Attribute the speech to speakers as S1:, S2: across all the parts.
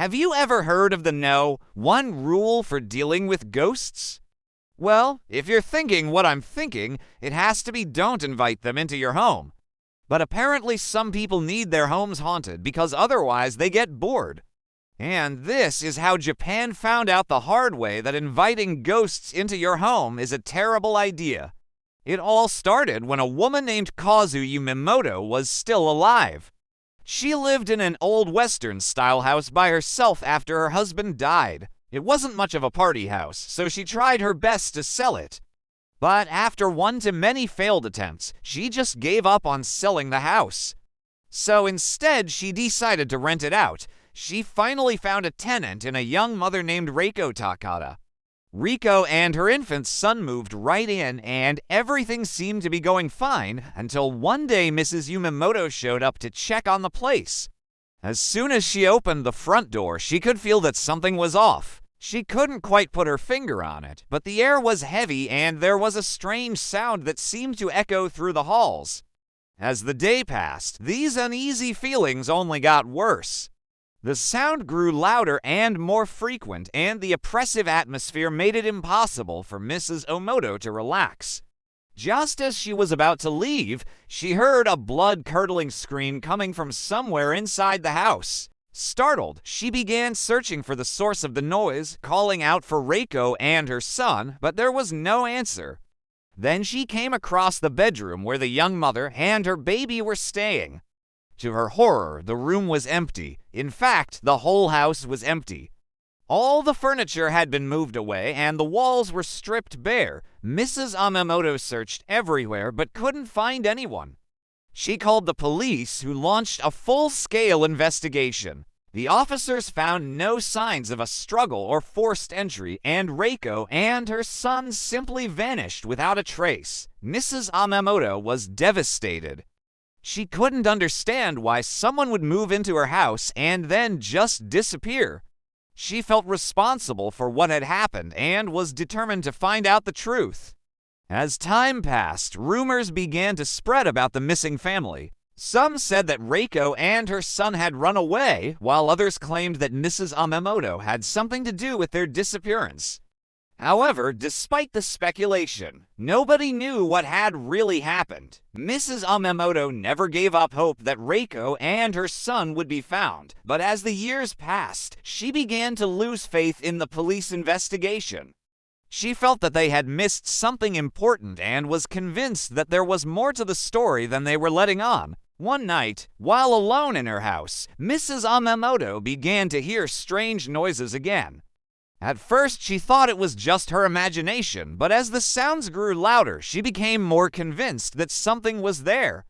S1: Have you ever heard of the one rule for dealing with ghosts? Well, if you're thinking what I'm thinking, it has to be don't invite them into your home. But apparently some people need their homes haunted because otherwise they get bored. And this is how Japan found out the hard way that inviting ghosts into your home is a terrible idea. It all started when a woman named Kazu Yumimoto was still alive. She lived in an old Western-style house by herself after her husband died. It wasn't much of a party house, so she tried her best to sell it. But after one to many failed attempts, she just gave up on selling the house. So instead, she decided to rent it out. She finally found a tenant in a young mother named Reiko Takada. Riko and her infant son moved right in, and everything seemed to be going fine until one day Mrs. Yumimoto showed up to check on the place. As soon as she opened the front door, she could feel that something was off. She couldn't quite put her finger on it, but the air was heavy and there was a strange sound that seemed to echo through the halls. As the day passed, these uneasy feelings only got worse. The sound grew louder and more frequent, and the oppressive atmosphere made it impossible for Mrs. Omoto to relax. Just as she was about to leave, she heard a blood-curdling scream coming from somewhere inside the house. Startled, she began searching for the source of the noise, calling out for Reiko and her son, but there was no answer. Then she came across the bedroom where the young mother and her baby were staying. To her horror, the room was empty. In fact, the whole house was empty. All the furniture had been moved away, and the walls were stripped bare. Mrs. Yumimoto searched everywhere, but couldn't find anyone. She called the police, who launched a full-scale investigation. The officers found no signs of a struggle or forced entry, and Reiko and her son simply vanished without a trace. Mrs. Yumimoto was devastated. She couldn't understand why someone would move into her house and then just disappear. She felt responsible for what had happened and was determined to find out the truth. As time passed, rumors began to spread about the missing family. Some said that Reiko and her son had run away, while others claimed that Mrs. Yumimoto had something to do with their disappearance. However, despite the speculation, nobody knew what had really happened. Mrs. Yumimoto never gave up hope that Reiko and her son would be found, but as the years passed, she began to lose faith in the police investigation. She felt that they had missed something important and was convinced that there was more to the story than they were letting on. One night, while alone in her house, Mrs. Yumimoto began to hear strange noises again. At first, she thought it was just her imagination, but as the sounds grew louder, she became more convinced that something was there.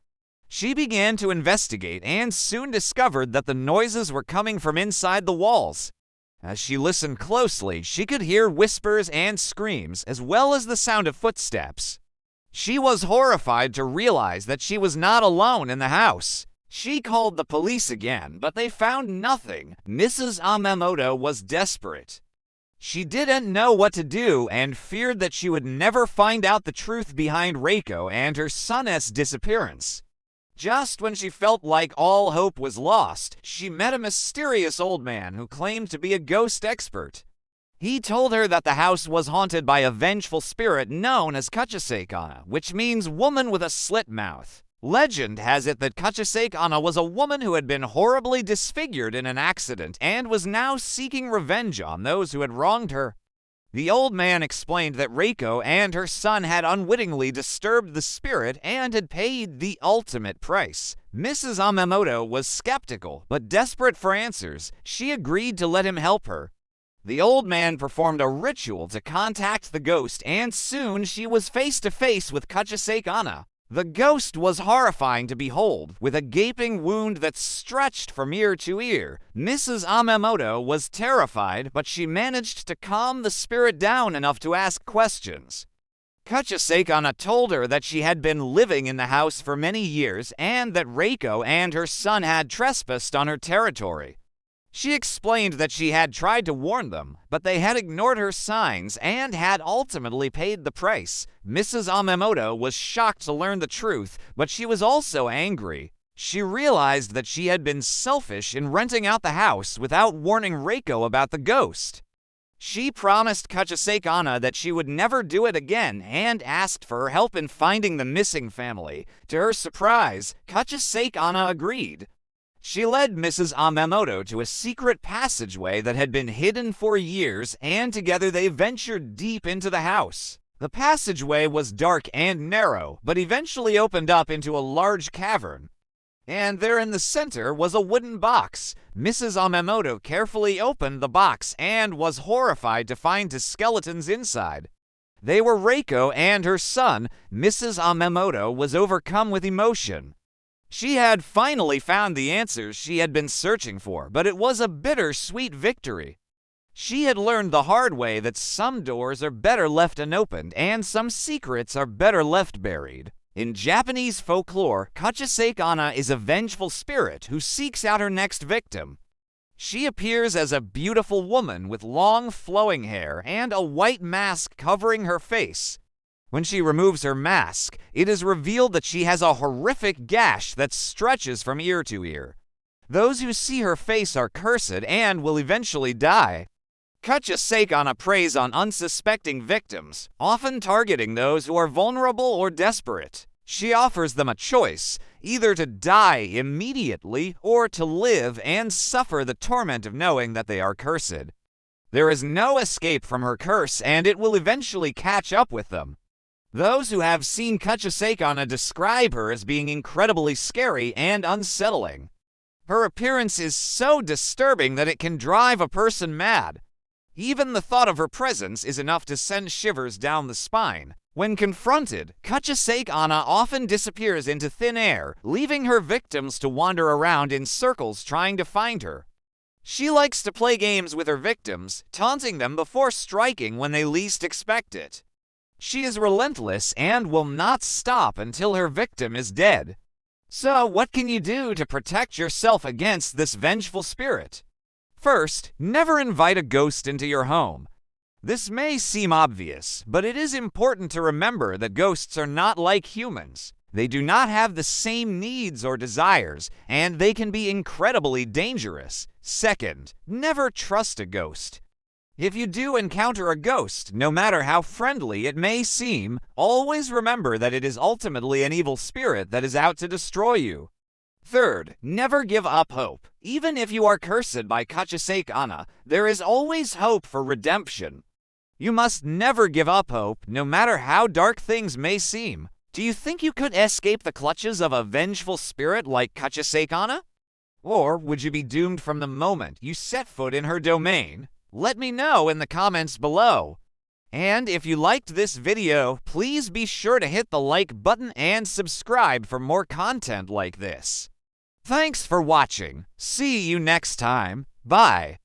S1: She began to investigate and soon discovered that the noises were coming from inside the walls. As she listened closely, she could hear whispers and screams, as well as the sound of footsteps. She was horrified to realize that she was not alone in the house. She called the police again, but they found nothing. Mrs. Yumimoto was desperate. She didn't know what to do and feared that she would never find out the truth behind Reiko and her son's disappearance. Just when she felt like all hope was lost, she met a mysterious old man who claimed to be a ghost expert. He told her that the house was haunted by a vengeful spirit known as Kuchisake-onna, which means woman with a slit mouth. Legend has it that Kuchisake-onna was a woman who had been horribly disfigured in an accident and was now seeking revenge on those who had wronged her. The old man explained that Reiko and her son had unwittingly disturbed the spirit and had paid the ultimate price. Mrs. Yumimoto was skeptical, but desperate for answers. She agreed to let him help her. The old man performed a ritual to contact the ghost, and soon she was face to face with Kuchisake-onna. The ghost was horrifying to behold, with a gaping wound that stretched from ear to ear. Mrs. Yumimoto was terrified, but she managed to calm the spirit down enough to ask questions. Kuchisake-onna told her that she had been living in the house for many years and that Reiko and her son had trespassed on her territory. She explained that she had tried to warn them, but they had ignored her signs and had ultimately paid the price. Mrs. Yumimoto was shocked to learn the truth, but she was also angry. She realized that she had been selfish in renting out the house without warning Reiko about the ghost. She promised Kuchisake-onna that she would never do it again and asked for her help in finding the missing family. To her surprise, Kuchisake-onna agreed. She led Mrs. Amemoto to a secret passageway that had been hidden for years, and together they ventured deep into the house. The passageway was dark and narrow, but eventually opened up into a large cavern. And there in the center was a wooden box. Mrs. Amemoto carefully opened the box and was horrified to find the skeletons inside. They were Reiko and her son. Mrs. Amemoto was overcome with emotion. She had finally found the answers she had been searching for, but it was a bittersweet victory. She had learned the hard way that some doors are better left unopened and some secrets are better left buried. In Japanese folklore, Kuchisake-onna is a vengeful spirit who seeks out her next victim. She appears as a beautiful woman with long flowing hair and a white mask covering her face. When she removes her mask, it is revealed that she has a horrific gash that stretches from ear to ear. Those who see her face are cursed and will eventually die. Kuchisake-onna preys on unsuspecting victims, often targeting those who are vulnerable or desperate. She offers them a choice, either to die immediately or to live and suffer the torment of knowing that they are cursed. There is no escape from her curse, and it will eventually catch up with them. Those who have seen Kuchisake-onna describe her as being incredibly scary and unsettling. Her appearance is so disturbing that it can drive a person mad. Even the thought of her presence is enough to send shivers down the spine. When confronted, Kuchisake-onna often disappears into thin air, leaving her victims to wander around in circles trying to find her. She likes to play games with her victims, taunting them before striking when they least expect it. She is relentless and will not stop until her victim is dead. So, what can you do to protect yourself against this vengeful spirit? First, never invite a ghost into your home. This may seem obvious, but it is important to remember that ghosts are not like humans. They do not have the same needs or desires, and they can be incredibly dangerous. Second, never trust a ghost. If you do encounter a ghost, no matter how friendly it may seem, always remember that it is ultimately an evil spirit that is out to destroy you. Third, never give up hope. Even if you are cursed by Kuchisake-onna, there is always hope for redemption. You must never give up hope, no matter how dark things may seem. Do you think you could escape the clutches of a vengeful spirit like Kuchisake-onna? Or would you be doomed from the moment you set foot in her domain? Let me know in the comments below. And if you liked this video, please be sure to hit the like button and subscribe for more content like this. Thanks for watching. See you next time. Bye.